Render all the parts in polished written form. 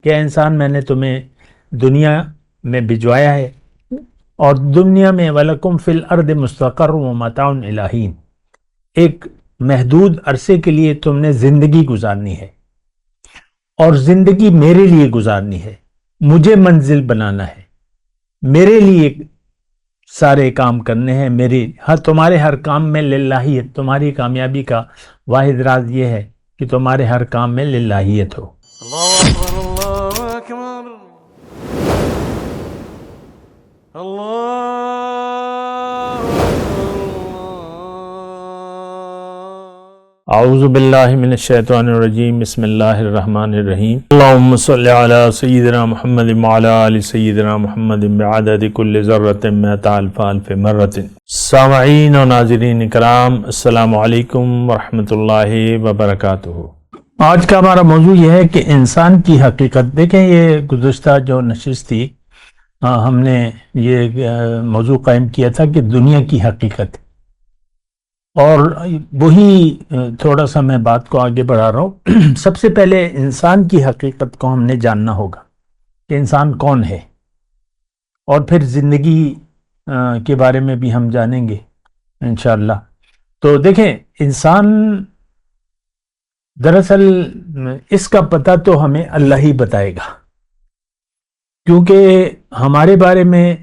کہ انسان میں نے تمہیں دنیا میں بھجوایا ہے اور دنیا میں وَلَكُمْ فِي الْأَرْضِ مُسْتَقَرٌّ وَمَتَاعٌ إِلَىٰ حِینٍ، ایک محدود عرصے کے لیے تم نے زندگی گزارنی ہے اور زندگی میرے لیے گزارنی ہے، مجھے منزل بنانا ہے، میرے لیے سارے کام کرنے ہیں، تمہارے ہر کام میں للہیت، تمہاری کامیابی کا واحد راز یہ ہے کہ تمہارے ہر کام میں للہیت ہو۔ اللہ اکبر اللہ اکبر اللہ اعوذ باللہ من الشیطان الرجیم، بسم اللہ الرحمن الرحیم۔ اللہم صلی علی سیدنا محمد وعلی آل سیدنا محمد بعدد کل ذرۃ مئۃ الف الف مرۃ۔ سامعین و ناظرین کرام، السلام علیکم ورحمۃ اللہ وبرکاتہ۔ آج کا ہمارا موضوع یہ ہے کہ انسان کی حقیقت۔ دیکھیں، یہ گزشتہ جو نشست تھی ہم نے یہ موضوع قائم کیا تھا کہ دنیا کی حقیقت، اور وہی تھوڑا سا میں بات کو آگے بڑھا رہا ہوں۔ سب سے پہلے انسان کی حقیقت کو ہم نے جاننا ہوگا کہ انسان کون ہے، اور پھر زندگی کے بارے میں بھی ہم جانیں گے انشاءاللہ۔ تو دیکھیں، انسان دراصل اس کا پتہ تو ہمیں اللہ ہی بتائے گا، کیونکہ ہمارے بارے میں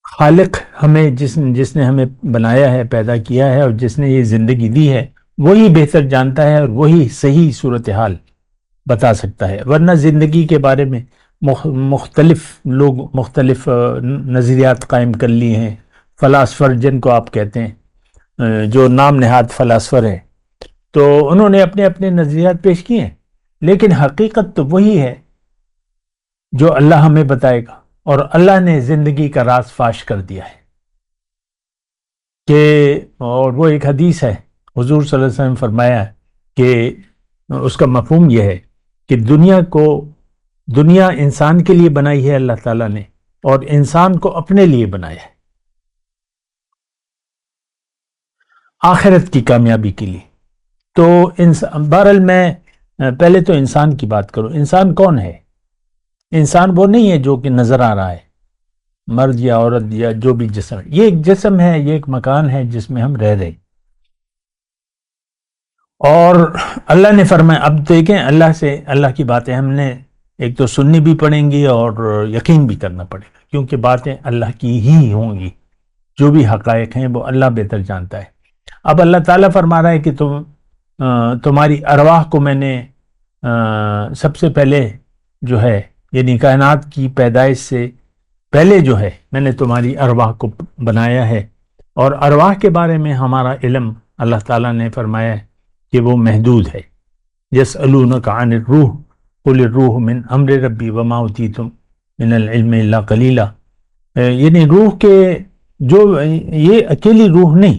خالق ہمیں جس نے ہمیں بنایا ہے، پیدا کیا ہے، اور جس نے یہ زندگی دی ہے، وہی بہتر جانتا ہے اور وہی صحیح صورتحال بتا سکتا ہے۔ ورنہ زندگی کے بارے میں مختلف لوگ مختلف نظریات قائم کر لی ہیں۔ فلاسفر جن کو آپ کہتے ہیں، جو نام نہاد فلاسفر ہیں، تو انہوں نے اپنے اپنے نظریات پیش کیے ہیں، لیکن حقیقت تو وہی ہے جو اللہ ہمیں بتائے گا، اور اللہ نے زندگی کا راز فاش کر دیا ہے کہ، اور وہ ایک حدیث ہے، حضور صلی اللہ علیہ وسلم فرمایا ہے کہ اس کا مفہوم یہ ہے کہ دنیا انسان کے لیے بنائی ہے اللہ تعالیٰ نے، اور انسان کو اپنے لیے بنایا ہے آخرت کی کامیابی کے لیے۔ تو بہرحال میں پہلے تو انسان کی بات کروں۔ انسان کون ہے؟ انسان وہ نہیں ہے جو کہ نظر آ رہا ہے، مرد یا عورت یا جو بھی جسم ہے۔ یہ ایک جسم ہے، یہ ایک مکان ہے جس میں ہم رہ رہے ہیں۔ اور اللہ نے فرمایا، اب دیکھیں اللہ کی باتیں ہم نے ایک تو سننی بھی پڑیں گی اور یقین بھی کرنا پڑے گا، کیونکہ باتیں اللہ کی ہی ہوں گی، جو بھی حقائق ہیں وہ اللہ بہتر جانتا ہے۔ اب اللہ تعالیٰ فرما رہا ہے کہ تمہاری ارواح کو میں نے سب سے پہلے جو ہے، یعنی کائنات کی پیدائش سے پہلے جو ہے، میں نے تمہاری ارواح کو بنایا ہے، اور ارواح کے بارے میں ہمارا علم اللہ تعالیٰ نے فرمایا ہے کہ وہ محدود ہے۔ یسألونک عن الروح قل الروح من امر ربی وما اوتیتم من العلم الا قلیلا۔ یعنی روح کے جو، یہ اکیلی روح نہیں،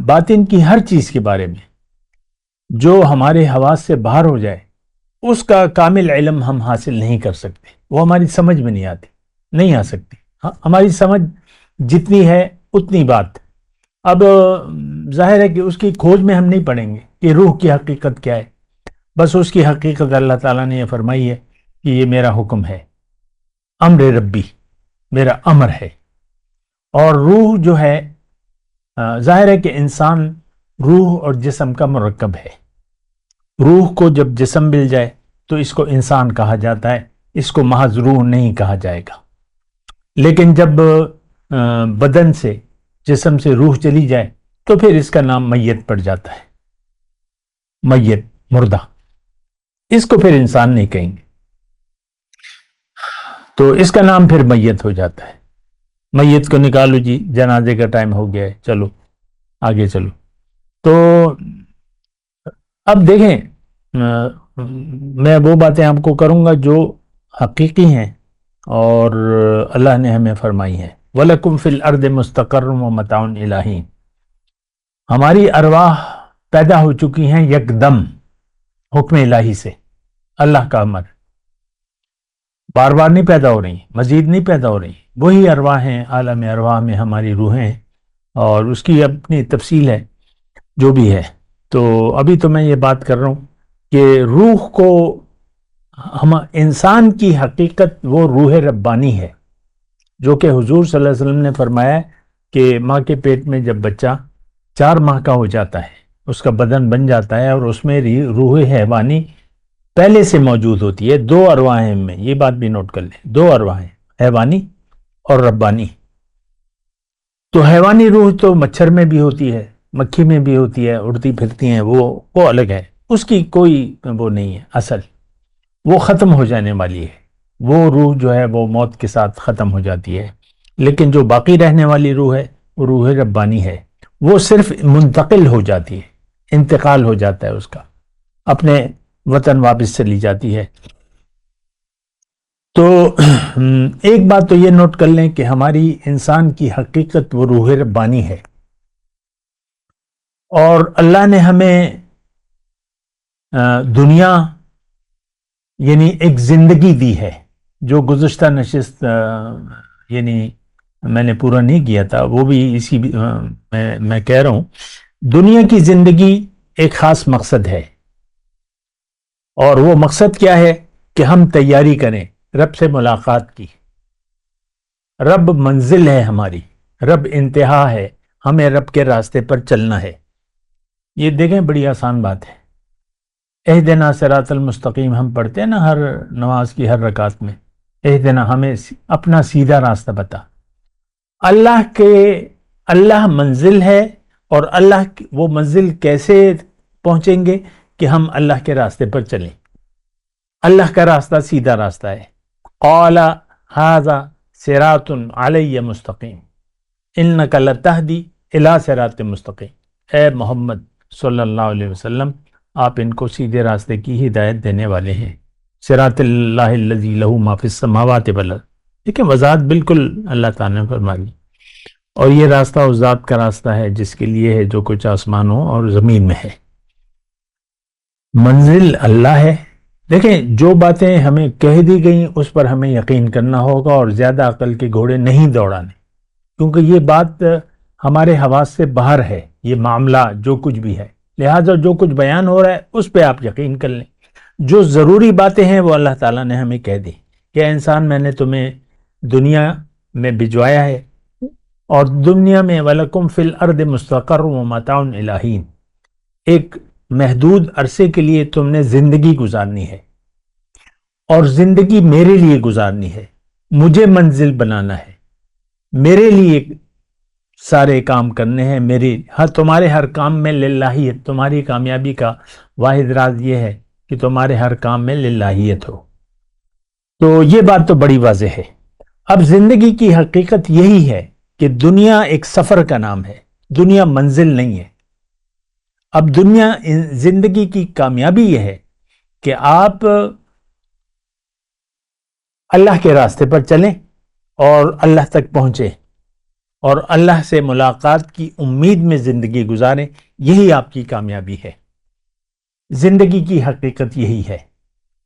باطن کی ہر چیز کے بارے میں جو ہمارے حواس سے باہر ہو جائے، اس کا کامل علم ہم حاصل نہیں کر سکتے، وہ ہماری سمجھ میں نہیں آ سکتی۔ ہماری سمجھ جتنی ہے اتنی بات۔ اب ظاہر ہے کہ اس کی کھوج میں ہم نہیں پڑیں گے کہ روح کی حقیقت کیا ہے، بس اس کی حقیقت اللہ تعالیٰ نے یہ فرمائی ہے کہ یہ میرا حکم ہے، امر ربی، میرا امر ہے۔ اور روح جو ہے، ظاہر ہے کہ انسان روح اور جسم کا مرکب ہے۔ روح کو جب جسم مل جائے تو اس کو انسان کہا جاتا ہے، اس کو محض روح نہیں کہا جائے گا۔ لیکن جب بدن سے، جسم سے روح چلی جائے تو پھر اس کا نام میت پڑ جاتا ہے، میت، مردہ۔ اس کو پھر انسان نہیں کہیں گے، تو اس کا نام پھر میت ہو جاتا ہے۔ میت کو نکالو جی، جنازے کا ٹائم ہو گیا ہے، چلو آگے چلو۔ تو اب دیکھیں، میں وہ باتیں آپ کو کروں گا جو حقیقی ہیں اور اللہ نے ہمیں فرمائی ہیں۔ وَلَكُمْ فِي الْأَرْضِ مُسْتَقَرٌّ وَمَتَاعٌ إِلَىٰ حِینٍ۔ ہماری ارواح پیدا ہو چکی ہیں یکدم حکم الہی سے، اللہ کا امر، بار بار نہیں پیدا ہو رہی، مزید نہیں پیدا ہو رہی، وہی ارواح ہیں۔ عالم ارواح میں ہماری روحیں ہیں، اور اس کی اپنی تفصیل ہے جو بھی ہے۔ تو ابھی تو میں یہ بات کر رہا ہوں کہ روح کو ہم انسان کی حقیقت وہ روح ربانی ہے، جو کہ حضور صلی اللہ علیہ وسلم نے فرمایا کہ ماں کے پیٹ میں جب بچہ 4 ماہ کا ہو جاتا ہے، اس کا بدن بن جاتا ہے، اور اس میں روح حیوانی پہلے سے موجود ہوتی ہے۔ 2 ارواح ہیں میں، یہ بات بھی نوٹ کر لیں، 2 ارواح ہیں، حیوانی اور ربانی۔ تو حیوانی روح تو مچھر میں بھی ہوتی ہے، مکھی میں بھی ہوتی ہے، اڑتی پھرتی ہیں، وہ الگ ہے، اس کی کوئی وہ نہیں ہے اصل، وہ ختم ہو جانے والی ہے، وہ روح جو ہے وہ موت کے ساتھ ختم ہو جاتی ہے۔ لیکن جو باقی رہنے والی روح ہے وہ روح ربانی ہے، وہ صرف منتقل ہو جاتی ہے، انتقال ہو جاتا ہے اس کا، اپنے وطن واپس چلی جاتی ہے۔ تو ایک بات تو یہ نوٹ کر لیں کہ ہماری انسان کی حقیقت وہ روح ربانی ہے، اور اللہ نے ہمیں دنیا یعنی ایک زندگی دی ہے، جو گزشتہ نشست یعنی میں نے پورا نہیں کیا تھا، وہ بھی اسی میں کہہ رہا ہوں، دنیا کی زندگی ایک خاص مقصد ہے، اور وہ مقصد کیا ہے کہ ہم تیاری کریں رب سے ملاقات کی۔ رب منزل ہے ہماری، رب انتہا ہے، ہمیں رب کے راستے پر چلنا ہے۔ یہ دیکھیں بڑی آسان بات ہے، اہدنا صراط المستقیم ہم پڑھتے ہیں نا ہر نماز کی ہر رکعت میں، اہدنا، ہمیں اپنا سیدھا راستہ بتا۔ اللہ منزل ہے، اور اللہ وہ منزل کیسے پہنچیں گے کہ ہم اللہ کے راستے پر چلیں۔ اللہ کا راستہ سیدھا راستہ ہے۔ قال ھذا صراط علی مستقیم انک لتہدی الی صراط مستقیم، اے محمد صلی اللہ علیہ وسلم، آپ ان کو سیدھے راستے کی ہدایت دینے والے ہیں۔ صراط اللہ الذی لہ ما فی السماوات والارض، دیکھیں وضاحت بالکل اللہ تعالیٰ نے فرما دی، اور یہ راستہ اس ذات کا راستہ ہے جس کے لیے ہے جو کچھ آسمانوں اور زمین میں ہے۔ منزل اللہ ہے۔ دیکھیں جو باتیں ہمیں کہہ دی گئیں اس پر ہمیں یقین کرنا ہوگا، اور زیادہ عقل کے گھوڑے نہیں دوڑانے، کیونکہ یہ بات ہمارے حواس سے باہر ہے، یہ معاملہ جو کچھ بھی ہے، لہٰذا جو کچھ بیان ہو رہا ہے اس پہ آپ یقین کر لیں۔ جو ضروری باتیں ہیں وہ اللہ تعالیٰ نے ہمیں کہہ دی کہ انسان میں نے تمہیں دنیا میں بھجوایا ہے، اور دنیا میں وَلَكُمْ فِي الْأَرْضِ مُسْتَقَرٌّ وَمَتَاعٌ إِلَىٰ حِینٍ، ایک محدود عرصے کے لیے تم نے زندگی گزارنی ہے، اور زندگی میرے لیے گزارنی ہے، مجھے منزل بنانا ہے، میرے لیے سارے کام کرنے ہیں، تمہارے ہر کام میں للہیت، تمہاری کامیابی کا واحد راز یہ ہے کہ تمہارے ہر کام میں للہیت ہو۔ تو یہ بات تو بڑی واضح ہے۔ اب زندگی کی حقیقت یہی ہے کہ دنیا ایک سفر کا نام ہے، دنیا منزل نہیں ہے۔ اب زندگی کی کامیابی یہ ہے کہ آپ اللہ کے راستے پر چلیں اور اللہ تک پہنچیں، اور اللہ سے ملاقات کی امید میں زندگی گزاریں، یہی آپ کی کامیابی ہے۔ زندگی کی حقیقت یہی ہے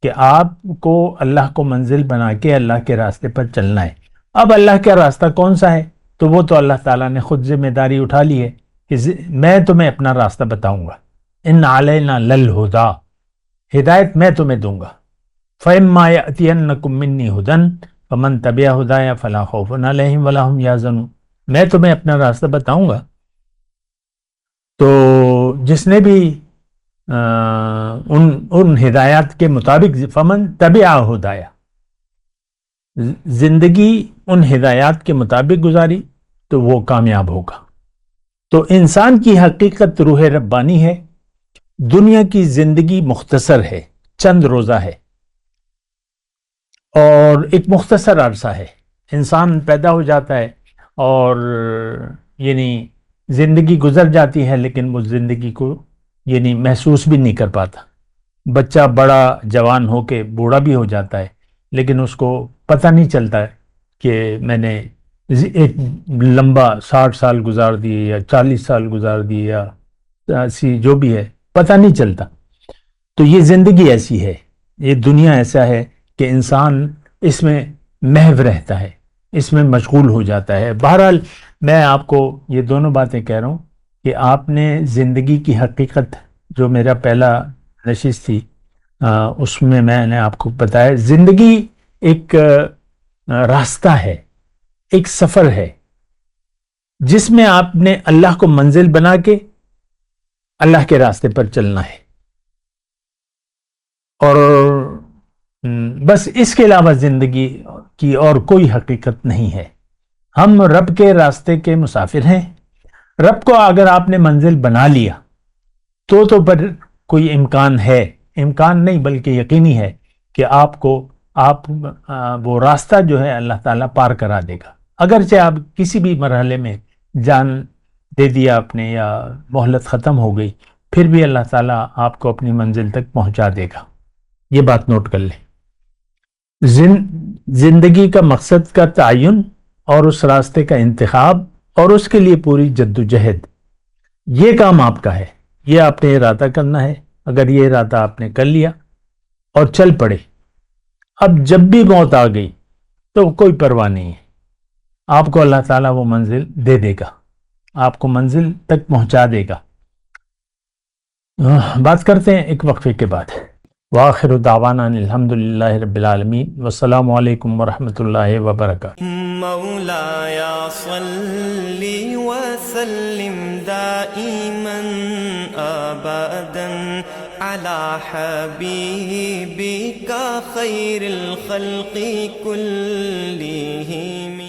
کہ آپ کو اللہ کو منزل بنا کے اللہ کے راستے پر چلنا ہے۔ اب اللہ کا راستہ کون سا ہے؟ تو وہ تو اللہ تعالیٰ نے خود ذمہ داری اٹھا لی ہے کہ میں تمہیں اپنا راستہ بتاؤں گا، ان علینا للہدا، ہدایت میں تمہیں دوں گا۔ فَإِمَّا يَأْتِيَنَّكُم مِّنِّي هُدًى فَمَن تَبِعَ هُدَايَ فَلَا خَوْفٌ عَلَيْهِمْ وَلَا هُمْ يَحْزَنُونَ، میں تمہیں اپنا راستہ بتاؤں گا، تو جس نے بھی ان ہدایات کے مطابق، فمن تبع ہدایا، زندگی ان ہدایات کے مطابق گزاری تو وہ کامیاب ہوگا۔ تو انسان کی حقیقت روح ربانی ہے، دنیا کی زندگی مختصر ہے، چند روزہ ہے، اور ایک مختصر عرصہ ہے۔ انسان پیدا ہو جاتا ہے اور یعنی زندگی گزر جاتی ہے، لیکن وہ زندگی کو یعنی محسوس بھی نہیں کر پاتا۔ بچہ بڑا جوان ہو کے بوڑھا بھی ہو جاتا ہے، لیکن اس کو پتہ نہیں چلتا کہ میں نے ایک لمبا 60 سال گزار دیے یا 40 سال گزار دیے یا 80، جو بھی ہے پتہ نہیں چلتا۔ تو یہ زندگی ایسی ہے، یہ دنیا ایسا ہے کہ انسان اس میں محو رہتا ہے، اس میں مشغول ہو جاتا ہے۔ بہرحال میں آپ کو یہ دونوں باتیں کہہ رہا ہوں کہ آپ نے زندگی کی حقیقت، جو میرا پہلا نشست تھی اس میں نے آپ کو بتایا زندگی ایک راستہ ہے، ایک سفر ہے جس میں آپ نے اللہ کو منزل بنا کے اللہ کے راستے پر چلنا ہے، اور بس اس کے علاوہ زندگی کی اور کوئی حقیقت نہیں ہے۔ ہم رب کے راستے کے مسافر ہیں۔ رب کو اگر آپ نے منزل بنا لیا تو پر کوئی امکان ہے، امکان نہیں بلکہ یقینی ہے کہ آپ وہ راستہ جو ہے اللہ تعالیٰ پار کرا دے گا۔ اگرچہ آپ کسی بھی مرحلے میں جان دے دیا آپ نے یا مہلت ختم ہو گئی، پھر بھی اللہ تعالیٰ آپ کو اپنی منزل تک پہنچا دے گا۔ یہ بات نوٹ کر لیں۔ زندگی کا مقصد کا تعین اور اس راستے کا انتخاب اور اس کے لیے پوری جد و جہد، یہ کام آپ کا ہے، یہ آپ نے ارادہ کرنا ہے۔ اگر یہ ارادہ آپ نے کر لیا اور چل پڑے، اب جب بھی موت آ گئی تو کوئی پرواہ نہیں ہے، آپ کو اللہ تعالیٰ وہ منزل دے دے گا، آپ کو منزل تک پہنچا دے گا۔ بات کرتے ہیں ایک وقفے کے بعد۔ وآخر دعوانا الحمدللہ رب العالمین، والسلام علیکم ورحمۃ اللہ وبرکاتہ۔ مولاي صل وسلم دائما ابدا على حبيبك خير الخلق كلهم